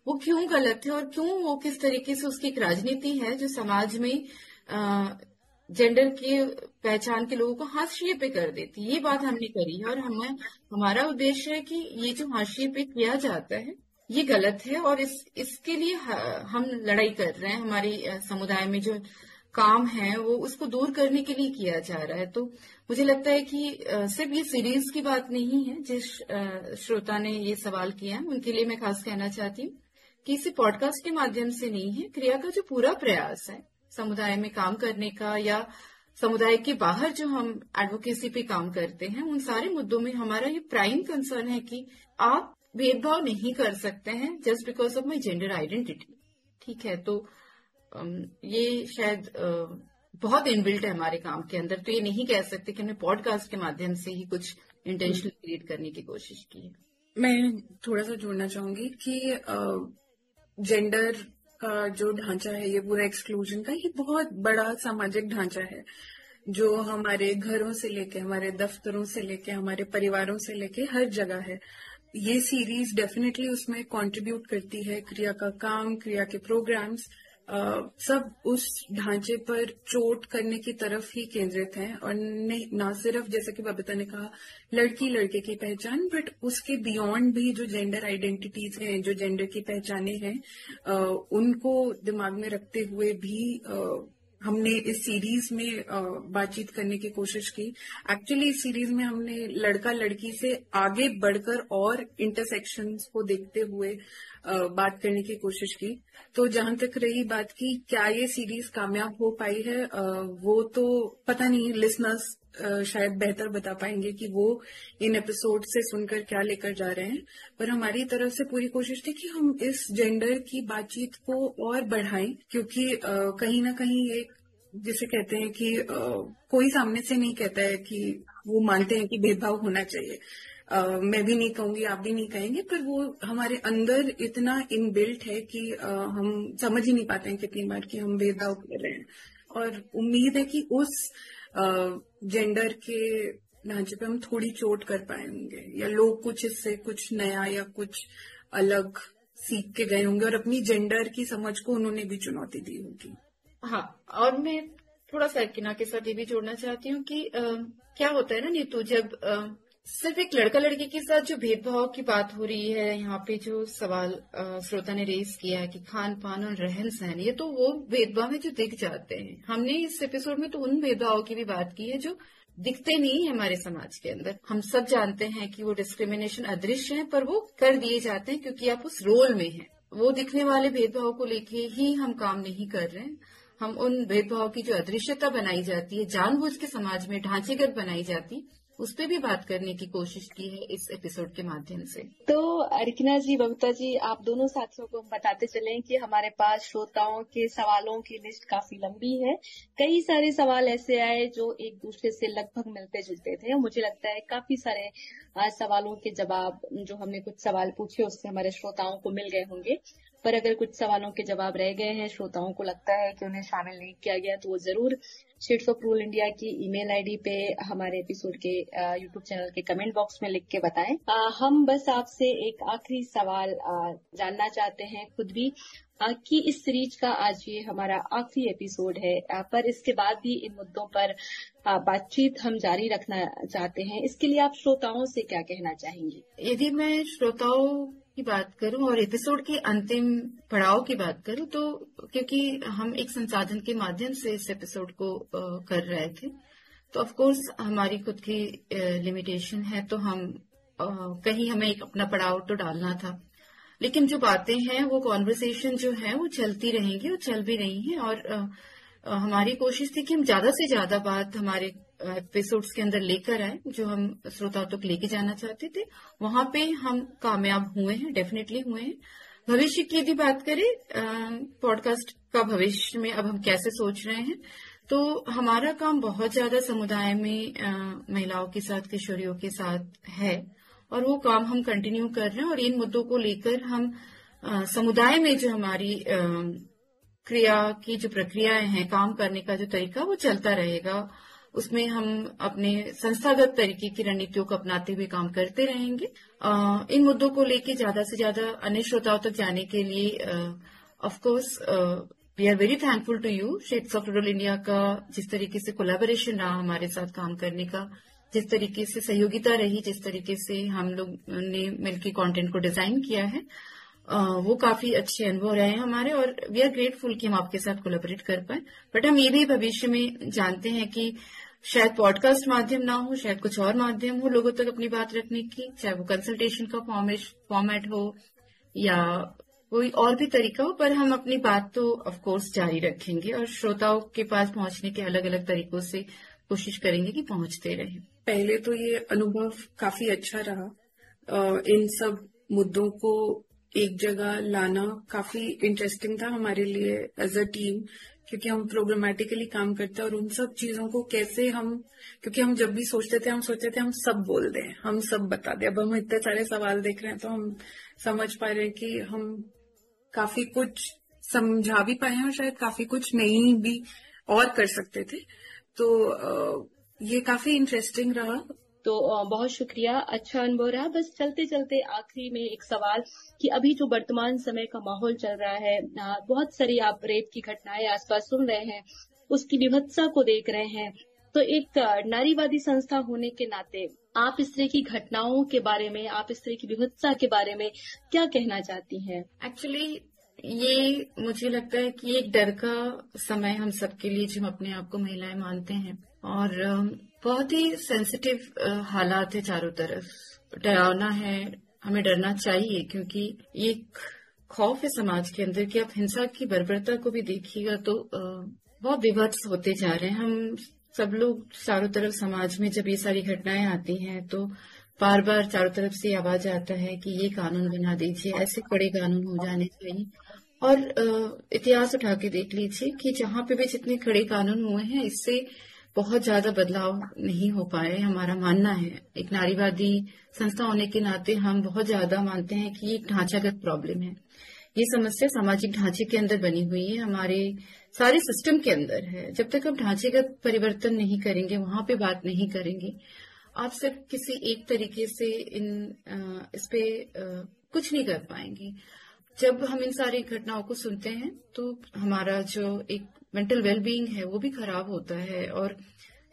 वो क्यों गलत है और क्यों वो किस तरीके से उसकी एक राजनीति है जो समाज में जेंडर की पहचान के लोगों को हाशिए पे कर देती है। ये बात हमने करी है और हमारा उद्देश्य है कि ये जो हाशिए पे किया जाता है ये गलत है और इसके लिए हम लड़ाई कर रहे हैं। हमारे समुदाय में जो काम है वो उसको दूर करने के लिए किया जा रहा है। तो मुझे लगता है कि सिर्फ ये सीरीज की बात नहीं है। जिस श्रोता ने ये सवाल किया है उनके लिए मैं खास कहना चाहती हूँ कि इसे पॉडकास्ट के माध्यम से नहीं है, क्रिया का जो पूरा प्रयास है समुदाय में काम करने का या समुदाय के बाहर जो हम एडवोकेसी पे काम करते हैं, उन सारे मुद्दों में हमारा ये प्राइम कंसर्न है कि आप भेदभाव नहीं कर सकते हैं just because of my gender identity. ठीक है, तो ये शायद बहुत इनबिल्ट है हमारे काम के अंदर, तो ये नहीं कह सकते कि हमने पॉडकास्ट के माध्यम से ही कुछ इंटेंशनल क्रिएट करने की कोशिश की है। मैं थोड़ा सा जोड़ना चाहूंगी कि जेंडर का जो ढांचा है, ये पूरा एक्सक्लूजन का, ये बहुत बड़ा सामाजिक ढांचा है जो हमारे घरों से लेके, हमारे दफ्तरों से लेके, हमारे परिवारों से लेके हर जगह है। ये सीरीज डेफिनेटली उसमें कंट्रीब्यूट करती है, क्रिया का काम, क्रिया के प्रोग्राम्स सब उस ढांचे पर चोट करने की तरफ ही केंद्रित हैं और ना सिर्फ जैसा कि बबीता ने कहा लड़की लड़के की पहचान, बट उसके बियॉन्ड भी जो जेंडर आइडेंटिटीज हैं, जो जेंडर की पहचानें हैं, उनको दिमाग में रखते हुए भी हमने इस सीरीज में बातचीत करने की कोशिश की। एक्चुअली इस सीरीज में हमने लड़का लड़की से आगे बढ़कर और इंटरसेक्शंस को देखते हुए बात करने की कोशिश की। तो जहां तक रही बात की क्या ये सीरीज कामयाब हो पाई है, वो तो पता नहीं, लिसनर्स शायद बेहतर बता पाएंगे कि वो इन एपिसोड से सुनकर क्या लेकर जा रहे हैं। पर हमारी तरफ से पूरी कोशिश थी कि हम इस जेंडर की बातचीत को और बढ़ाएं, क्योंकि कहीं ना कहीं एक जिसे कहते हैं कि कोई सामने से नहीं कहता है कि वो मानते हैं कि भेदभाव होना चाहिए। मैं भी नहीं कहूंगी, आप भी नहीं कहेंगे, पर वो हमारे अंदर इतना इनबिल्ट है कि हम समझ ही नहीं पाते हैं कितनी बार कि हम भेदभाव कर रहे हैं। और उम्मीद है कि उस जेंडर के ढांचे पे हम थोड़ी चोट कर पाए होंगे, या लोग कुछ इससे कुछ नया या कुछ अलग सीख के गए होंगे और अपनी जेंडर की समझ को उन्होंने भी चुनौती दी होगी। हाँ, और मैं थोड़ा सा किना के साथ ये भी जोड़ना चाहती हूँ कि क्या होता है ना नीतू, जब सिर्फ एक लड़का लड़की के साथ जो भेदभाव की बात हो रही है, यहाँ पे जो सवाल श्रोता ने रेज किया है कि खान पान और रहन सहन, ये तो वो भेदभाव है जो दिख जाते हैं। हमने इस एपिसोड में तो उन भेदभाव की भी बात की है जो दिखते नहीं है हमारे समाज के अंदर। हम सब जानते हैं कि वो डिस्क्रिमिनेशन अदृश्य है, पर वो कर दिए जाते हैं क्योंकि आप उस रोल में हैं। वो दिखने वाले भेदभाव को लेके ही हम काम नहीं कर रहे हैं। हम उन भेदभाव की जो अदृश्यता बनाई जाती है, जानबूझ के समाज में ढांचेगत बनाई जाती, उस पर भी बात करने की कोशिश की है इस एपिसोड के माध्यम से। तो अर्चना जी, बबीता जी, आप दोनों साथियों को हम बताते चलें कि हमारे पास श्रोताओं के सवालों की लिस्ट काफी लंबी है। कई सारे सवाल ऐसे आए जो एक दूसरे से लगभग मिलते जुलते थे। मुझे लगता है काफी सारे सवालों के जवाब, जो हमने कुछ सवाल पूछे उससे हमारे श्रोताओं को मिल गए होंगे। पर अगर कुछ सवालों के जवाब रह गए हैं, श्रोताओं को लगता है कि उन्हें शामिल नहीं किया गया, तो वो जरूर शेड्स ऑफ रूल इंडिया की ईमेल आईडी पे हमारे एपिसोड के यूट्यूब चैनल के कमेंट बॉक्स में लिख के बताएं। हम बस आपसे एक आखिरी सवाल जानना चाहते हैं खुद भी, कि इस सीरीज का आज ये हमारा आखिरी एपिसोड है, पर इसके बाद भी इन मुद्दों पर बातचीत हम जारी रखना चाहते हैं। इसके लिए आप श्रोताओं से क्या कहना चाहेंगे? यदि मैं श्रोताओं की बात करूं और एपिसोड के अंतिम पड़ाव की बात करूं, तो क्योंकि हम एक संसाधन के माध्यम से इस एपिसोड को कर रहे थे, तो ऑफ कोर्स हमारी खुद की लिमिटेशन है, तो हम कहीं हमें एक अपना पड़ाव तो डालना था। लेकिन जो बातें हैं, वो कॉन्वर्सेशन जो है वो चलती रहेंगी और चल भी रही है। और हमारी कोशिश थी कि हम ज्यादा से ज्यादा बात हमारे एपिसोड्स के अंदर लेकर आए, जो हम श्रोताओं तक लेके जाना चाहते थे। वहां पे हम कामयाब हुए हैं, डेफिनेटली हुए हैं। भविष्य की यदि बात करें, पॉडकास्ट का भविष्य में अब हम कैसे सोच रहे हैं, तो हमारा काम बहुत ज्यादा समुदाय में महिलाओं के साथ, किशोरियों के साथ है, और वो काम हम कंटिन्यू कर रहे हैं। और इन मुद्दों को लेकर हम समुदाय में जो हमारी क्रिया की जो प्रक्रियाएं हैं, काम करने का जो तरीका, वो चलता रहेगा। उसमें हम अपने संस्थागत तरीके की रणनीतियों को अपनाते हुए काम करते रहेंगे। इन मुद्दों को लेकर ज्यादा से ज्यादा अन्य श्रोताओं तक जाने के लिए of course we are very thankful to you, shades of rural India का जिस तरीके से कोलैबोरेशन रहा हमारे साथ काम करने का, जिस तरीके से सहयोगिता रही, जिस तरीके से हम लोग ने मिलकर कंटेंट को डिजाइन किया है, वो काफी अच्छे अनुभव रहे हैं हमारे। और वी आर ग्रेटफुल कि हम आपके साथ कोलैबोरेट कर पाए। बट हम ये भी भविष्य में जानते हैं कि शायद पॉडकास्ट माध्यम ना हो, शायद कुछ और माध्यम हो लोगों तक अपनी बात रखने की, चाहे वो कंसल्टेशन का फॉर्मेट हो या कोई और भी तरीका हो, पर हम अपनी बात तो ऑफ कोर्स जारी रखेंगे और श्रोताओं के पास पहुंचने के अलग अलग तरीकों से कोशिश करेंगे कि पहुंचते रहें। पहले तो ये अनुभव काफी अच्छा रहा। इन सब मुद्दों को एक जगह लाना काफी इंटरेस्टिंग था हमारे लिए एज अ टीम, क्योंकि हम प्रोग्रामेटिकली काम करते हैं और उन सब चीजों को कैसे क्योंकि हम जब भी सोचते थे हम सब बोल दें, हम सब बता दें। अब हम इतने सारे सवाल देख रहे हैं तो हम समझ पा रहे हैं कि हम काफी कुछ समझा भी पाए हैं और शायद काफी कुछ नहीं भी और कर सकते थे। तो ये काफी इंटरेस्टिंग रहा। तो बहुत शुक्रिया, अच्छा अनुभव रहा। बस चलते चलते आखिरी में एक सवाल कि अभी जो वर्तमान समय का माहौल चल रहा है, बहुत सारी आप रेप की घटनाएं आसपास सुन रहे हैं, उसकी विभत्सा को देख रहे हैं, तो एक नारीवादी संस्था होने के नाते आप इस तरह की घटनाओं के बारे में, आप इस तरह की विभत्सा के बारे में क्या कहना चाहती हैं? एक्चुअली ये मुझे लगता है कि एक डर का समय हम सबके लिए, जो हम अपने आप को महिलाएं मानते हैं, और बहुत ही सेंसिटिव हालात है चारों तरफ, डरावना है, हमें डरना चाहिए, क्योंकि एक खौफ है समाज के अंदर कि आप हिंसा की बर्बरता को भी देखिएगा तो बहुत विभत्स होते जा रहे हैं। हम सब लोग चारों तरफ समाज में जब ये सारी घटनाएं आती हैं तो बार बार चारों तरफ से आवाज आता है कि ये कानून बना दीजिए, ऐसे कड़े कानून हो जाने चाहिए। और इतिहास उठा के देख लीजिए कि जहां पे भी जितने कड़े कानून हुए हैं, इससे बहुत ज्यादा बदलाव नहीं हो पाए। हमारा मानना है, एक नारीवादी संस्था होने के नाते हम बहुत ज्यादा मानते हैं कि ये एक ढांचागत प्रॉब्लम है। ये समस्या सामाजिक ढांचे के अंदर बनी हुई है, हमारे सारे सिस्टम के अंदर है। जब तक हम ढांचेगत परिवर्तन नहीं करेंगे, वहां पे बात नहीं करेंगे, आप सिर्फ किसी एक तरीके से इस पे कुछ नहीं कर पाएंगे। जब हम इन सारी घटनाओं को सुनते हैं तो हमारा जो एक मेंटल वेलबीइंग है वो भी खराब होता है। और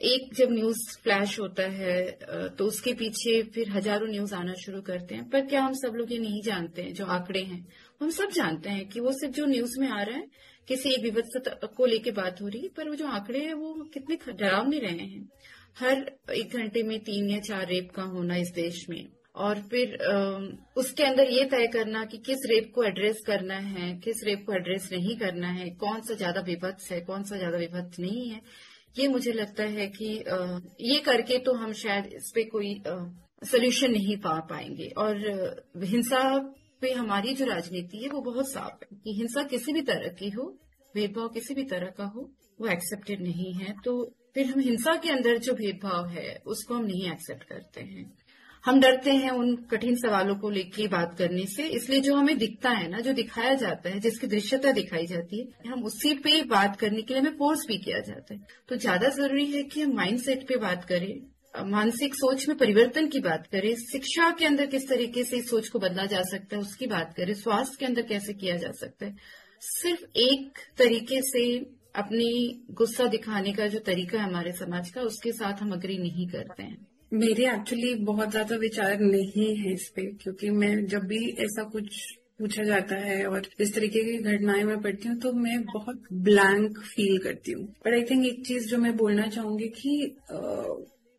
एक जब न्यूज फ्लैश होता है तो उसके पीछे फिर हजारों न्यूज आना शुरू करते हैं। पर क्या हम सब लोग ये नहीं जानते हैं, जो आंकड़े हैं हम सब जानते हैं कि वो सिर्फ जो न्यूज में आ रहा है, किसी एक विभत्सता को लेके बात हो रही है, पर वो जो आंकड़े हैं वो कितने डरावने रहे हैं। हर 1 घंटे में 3 या 4 रेप का होना इस देश में, और फिर उसके अंदर ये तय करना कि किस रेप को एड्रेस करना है, किस रेप को एड्रेस नहीं करना है, कौन सा ज्यादा विभत्स है, कौन सा ज्यादा विभत्स नहीं है, ये मुझे लगता है कि ये करके तो हम शायद इस पे कोई सोल्यूशन नहीं पा पाएंगे। और हिंसा पे हमारी जो राजनीति है वो बहुत साफ है कि हिंसा किसी भी तरह की हो, भेदभाव किसी भी तरह का हो, वो एक्सेप्टेड नहीं है। तो फिर हम हिंसा के अंदर जो भेदभाव है उसको हम नहीं एक्सेप्ट करते हैं। हम डरते हैं उन कठिन सवालों को लेके बात करने से, इसलिए जो हमें दिखता है ना, जो दिखाया जाता है, जिसकी दृश्यता दिखाई जाती है, हम उसी पे बात करने के लिए हमें फोर्स भी किया जाता है। तो ज्यादा जरूरी है कि हम माइंडसेट पे बात करें, मानसिक सोच में परिवर्तन की बात करें, शिक्षा के अंदर किस तरीके से इस सोच को बदला जा सकता है उसकी बात करें, स्वास्थ्य के अंदर कैसे किया जा सकता है। सिर्फ एक तरीके से अपनी गुस्सा दिखाने का जो तरीका है हमारे समाज का, उसके साथ हम अग्री नहीं करते हैं। मेरे एक्चुअली बहुत ज्यादा विचार नहीं है इस पे, क्योंकि मैं जब भी ऐसा कुछ पूछा जाता है और इस तरीके की घटनाएं मैं पढ़ती हूँ तो मैं बहुत ब्लैंक फील करती हूँ। बट आई थिंक एक चीज जो मैं बोलना चाहूंगी कि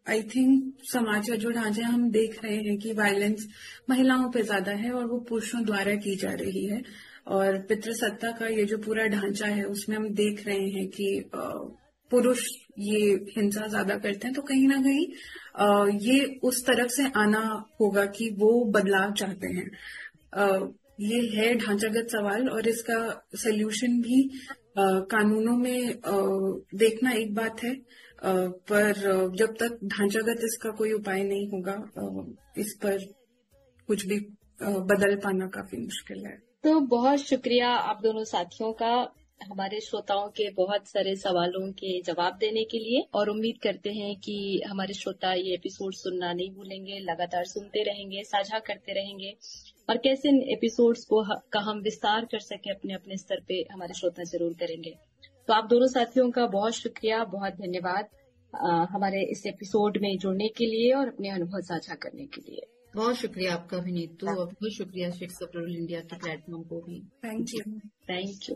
आई थिंक समाज का जो ढांचा हम देख रहे हैं कि वायलेंस महिलाओं पे ज्यादा है और वो पुरुषों द्वारा की जा रही है। और पितृसत्ता का ये जो पूरा ढांचा है उसमें हम देख रहे हैं कि पुरुष ये हिंसा ज्यादा करते हैं। तो कहीं ना कहीं ये उस तरफ से आना होगा कि वो बदलाव चाहते हैं। ये है ढांचागत सवाल और इसका सल्यूशन भी कानूनों में देखना एक बात है, पर जब तक ढांचागत इसका कोई उपाय नहीं होगा, इस पर कुछ भी बदल पाना काफी मुश्किल है। तो बहुत शुक्रिया आप दोनों साथियों का हमारे श्रोताओं के बहुत सारे सवालों के जवाब देने के लिए, और उम्मीद करते हैं कि हमारे श्रोता ये एपिसोड सुनना नहीं भूलेंगे, लगातार सुनते रहेंगे, साझा करते रहेंगे, और कैसे इन एपिसोड्स का हम विस्तार कर सके अपने अपने स्तर पे हमारे श्रोता जरूर करेंगे। तो आप दोनों साथियों का बहुत शुक्रिया, बहुत धन्यवाद हमारे इस एपिसोड में जुड़ने के लिए और अपने अनुभव साझा करने के लिए। बहुत शुक्रिया आपका भी नीतू, और बहुत शुक्रिया शिक्स ऑफ रूरल इंडिया के प्लेटफॉर्म को भी। Thank you. Thank you.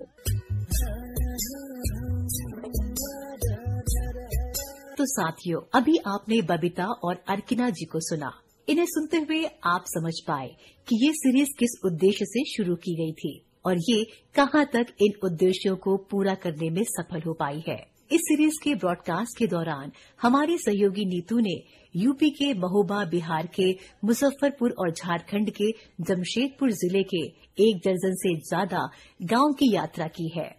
तो साथियों, अभी आपने बबीता और अर्किना जी को सुना। इन्हें सुनते हुए आप समझ पाए कि ये सीरीज किस उद्देश्य से शुरू की गई थी और ये कहां तक इन उद्देश्यों को पूरा करने में सफल हो पाई है। इस सीरीज के ब्रॉडकास्ट के दौरान हमारी सहयोगी नीतू ने यूपी के महोबा, बिहार के मुजफ्फरपुर और झारखंड के जमशेदपुर जिले के 1 दर्जन से ज्यादा गांव की यात्रा की है।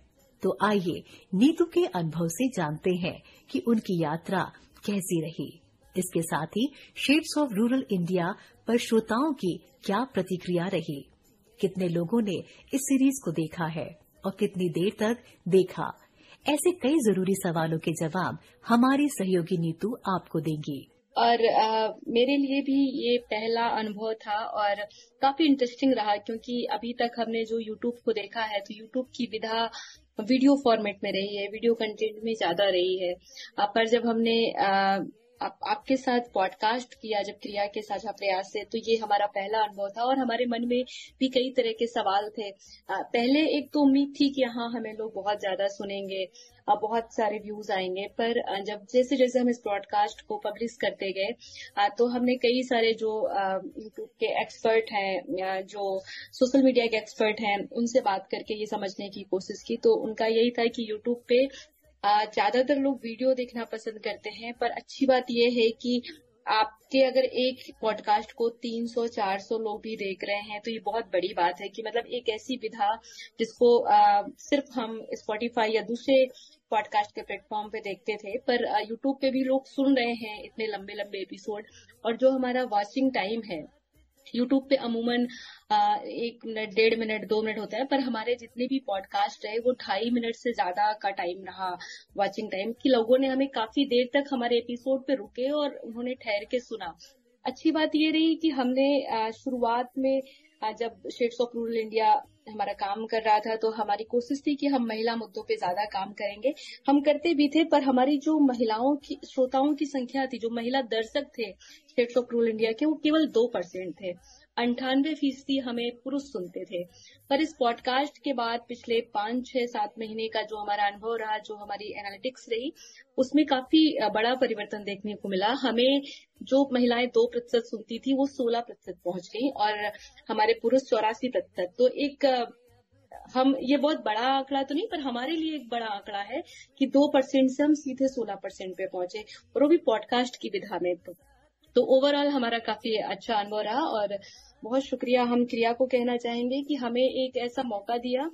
तो आइए नीतू के अनुभव से जानते हैं कि उनकी यात्रा कैसी रही। इसके साथ ही शेड्स ऑफ रूरल इंडिया पर श्रोताओं की क्या प्रतिक्रिया रही, कितने लोगों ने इस सीरीज को देखा है और कितनी देर तक देखा, ऐसे कई जरूरी सवालों के जवाब हमारी सहयोगी नीतू आपको देंगी। और मेरे लिए भी ये पहला अनुभव था और काफी इंटरेस्टिंग रहा, क्योंकि अभी तक हमने जो यूट्यूब को देखा है तो यूट्यूब की विधा वीडियो फॉर्मेट में रही है, वीडियो कंटेंट में ज्यादा रही है। पर जब हमने आपके साथ पॉडकास्ट किया, जब क्रिया के साझा प्रयास से, तो ये हमारा पहला अनुभव था और हमारे मन में भी कई तरह के सवाल थे। पहले एक तो उम्मीद थी कि हाँ हमें लोग बहुत ज्यादा सुनेंगे, बहुत सारे व्यूज आएंगे, पर जब जैसे जैसे हम इस पॉडकास्ट को पब्लिश करते गए तो हमने कई सारे जो यूट्यूब के एक्सपर्ट हैं, जो सोशल मीडिया के एक्सपर्ट हैं, उनसे बात करके ये समझने की कोशिश की। तो उनका यही था कि यूट्यूब पे ज्यादातर लोग वीडियो देखना पसंद करते हैं, पर अच्छी बात यह है कि आपके अगर एक पॉडकास्ट को 300-400 लोग भी देख रहे हैं तो ये बहुत बड़ी बात है कि मतलब एक ऐसी विधा जिसको सिर्फ हम स्पॉटिफाई या दूसरे पॉडकास्ट के प्लेटफॉर्म पे देखते थे, पर यूट्यूब पे भी लोग सुन रहे हैं इतने लंबे लंबे एपिसोड। और जो हमारा वॉचिंग टाइम है यूट्यूब पे अमूमन 1 मिनट, 1.5 मिनट, 2 मिनट होता है, पर हमारे जितने भी पॉडकास्ट रहे वो 2.5 मिनट से ज्यादा का टाइम रहा वॉचिंग टाइम, कि लोगों ने हमें काफी देर तक हमारे एपिसोड पे रुके और उन्होंने ठहर के सुना। अच्छी बात ये रही कि हमने शुरुआत में जब शेड्स ऑफ रूरल इंडिया हमारा काम कर रहा था तो हमारी कोशिश थी कि हम महिला मुद्दों पे ज्यादा काम करेंगे। हम करते भी थे, पर हमारी जो महिलाओं की, श्रोताओं की संख्या थी, जो महिला दर्शक थे शेड्स ऑफ रूरल इंडिया के, वो केवल 2% थे। 98% हमें पुरुष सुनते थे। पर इस पॉडकास्ट के बाद पिछले 5, 6, 7 महीने का जो हमारा अनुभव रहा, जो हमारी एनालिटिक्स रही, उसमें काफी बड़ा परिवर्तन देखने को मिला। हमें जो महिलाएं 2% सुनती थी वो 16% पहुंच गई और हमारे पुरुष 84%। तो एक हम ये बहुत बड़ा आंकड़ा तो नहीं, पर हमारे लिए एक बड़ा आंकड़ा है कि 2% से हम सीधे 16% पे पहुंचे, और वो भी पॉडकास्ट की विधा में। तो ओवरऑल हमारा काफी अच्छा अनुभव रहा और बहुत शुक्रिया हम क्रिया को कहना चाहेंगे कि हमें एक ऐसा मौका दिया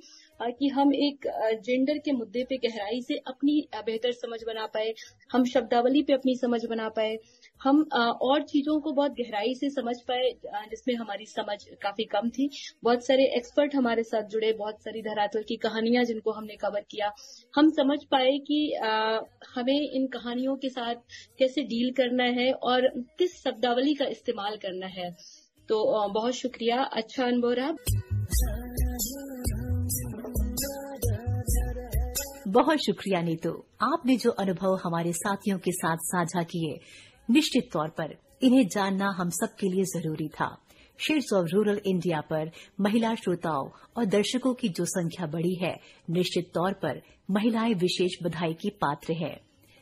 कि हम एक जेंडर के मुद्दे पे गहराई से अपनी बेहतर समझ बना पाए, हम शब्दावली पे अपनी समझ बना पाए, हम और चीजों को बहुत गहराई से समझ पाए जिसमें हमारी समझ काफी कम थी। बहुत सारे एक्सपर्ट हमारे साथ जुड़े, बहुत सारी धरातल की कहानियां जिनको हमने कवर किया। हम समझ पाए कि हमें इन कहानियों के साथ कैसे डील करना है और किस शब्दावली का इस्तेमाल करना है। तो बहुत शुक्रिया, अच्छा अनुभव रहा। बहुत शुक्रिया नीतू, आपने जो अनुभव हमारे साथियों के साथ साझा किए, निश्चित तौर पर इन्हें जानना हम सब के लिए जरूरी था। शेड्स ऑफ रूरल इंडिया पर महिला श्रोताओं और दर्शकों की जो संख्या बढ़ी है, निश्चित तौर पर महिलाएं विशेष बधाई की पात्र है।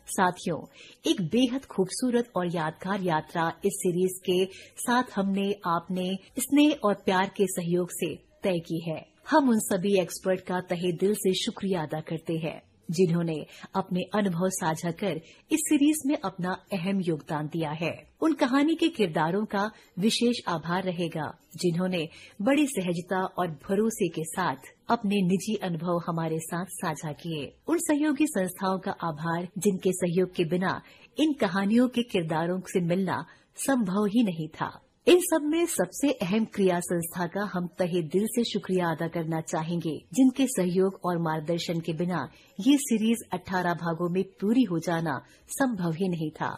साथियों, एक बेहद खूबसूरत और यादगार यात्रा इस सीरीज के साथ हमने आपने स्नेह और प्यार के सहयोग से तय की है। हम उन सभी एक्सपर्ट का तहे दिल से शुक्रिया अदा करते हैं जिन्होंने अपने अनुभव साझा कर इस सीरीज में अपना अहम योगदान दिया है। उन कहानी के किरदारों का विशेष आभार रहेगा जिन्होंने बड़ी सहजता और भरोसे के साथ अपने निजी अनुभव हमारे साथ साझा किए। उन सहयोगी संस्थाओं का आभार जिनके सहयोग के बिना इन कहानियों के किरदारों से मिलना संभव ही नहीं था। इन सब में सबसे अहम क्रिया संस्था का हम तहे दिल से शुक्रिया अदा करना चाहेंगे, जिनके सहयोग और मार्गदर्शन के बिना ये सीरीज 18 भागों में पूरी हो जाना संभव ही नहीं था।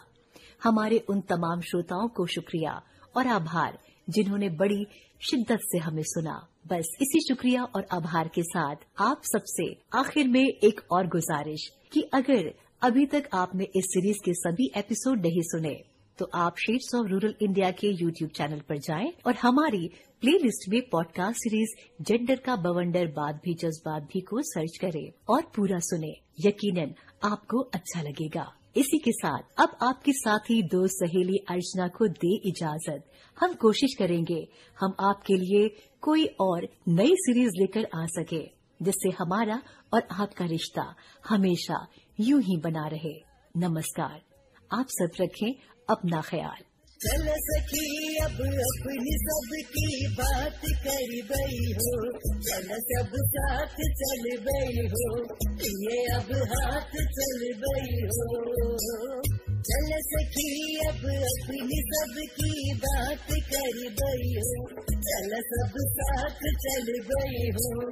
हमारे उन तमाम श्रोताओं को शुक्रिया और आभार जिन्होंने बड़ी शिद्दत से हमें सुना। बस इसी शुक्रिया और आभार के साथ आप सबसे आखिर में एक और गुजारिश कि अगर अभी तक आपने इस सीरीज के सभी एपिसोड नहीं सुने तो आप शेड्स ऑफ रूरल इंडिया के YouTube चैनल पर जाएं और हमारी प्लेलिस्ट में पॉडकास्ट सीरीज जेंडर का बवंडर बात भी जज्बात भी को सर्च करें और पूरा सुने। यकीनन आपको अच्छा लगेगा। इसी के साथ अब आपकी साथी दोस्त सहेली अर्चना को दे इजाजत। हम कोशिश करेंगे हम आपके लिए कोई और नई सीरीज लेकर आ सके जिससे हमारा और आपका रिश्ता हमेशा यूं ही बना रहे। नमस्कार। आप सब रखें अपना ख्याल। चल सखी अब अपनी सबकी बात कर गई हो, चल सब साथ चल गई हो, ये अब हाथ चल गई हो। चल सखी अब अपनी सबकी बात कर गई हो, चल सब साथ चल गई हो,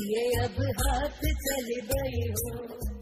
ये अब हाथ चल गई हो।